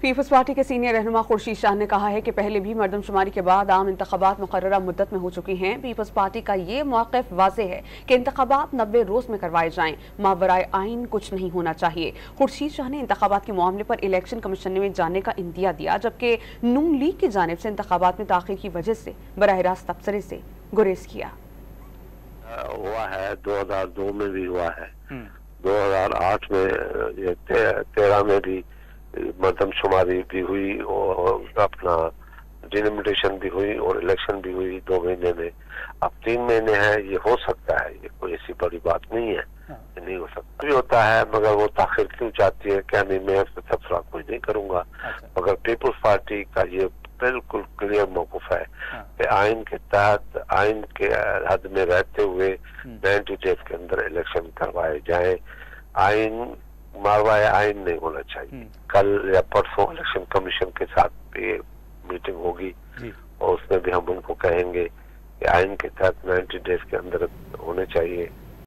Peoples party के senior रहनुमा खुर्शीद शाह ने कहा है कि पहले भी मरदमशुमारी के बाद आम इंतखाबात मुकर्ररा मुद्दत में हो चुकी हैं। पीपल्स पार्टी का ये मौक़िफ़ वाज़ेह है कि इंतखाबात 90 रोज़ में करवाए जाएं, मावराए आइन कुछ नहीं होना चाहिए। खुर्शीद शाह ने इंतखाबात के मामले पर इलेक्शन कमीशन में जाने का इंदिया दिया, जबकि नून लीग की जानिब से इंतखाबात में ताख़ीर की वजह से बराह रास्त तबसरे से गुरेज किया। हुआ है 2002 में भी हुआ है, 2008 में 13 में भी मरदमशुमारी भी हुई और अपना डिलिमिटेशन भी हुई और इलेक्शन भी हुई 2 महीने में। अब 3 महीने हैं, ये हो सकता है, ये कोई ऐसी बड़ी बात नहीं है, ये नहीं हो सकता भी होता है। मगर वो ताखिर क्यों चाहती है क्या नहीं, मैं इसका तबसरा कोई नहीं करूंगा। मगर पीपल्स पार्टी का ये बिल्कुल क्लियर मौक़िफ़ है कि आइन के तहत, आइन के हद में रहते हुए 90 डेज के अंदर इलेक्शन करवाए जाए। आइन मारवाए आइन नहीं होना चाहिए। कल या परसों इलेक्शन कमीशन के साथ ये मीटिंग होगी और उसमें भी हम उनको कहेंगे कि आइन के तहत 90 डेज के अंदर होने चाहिए।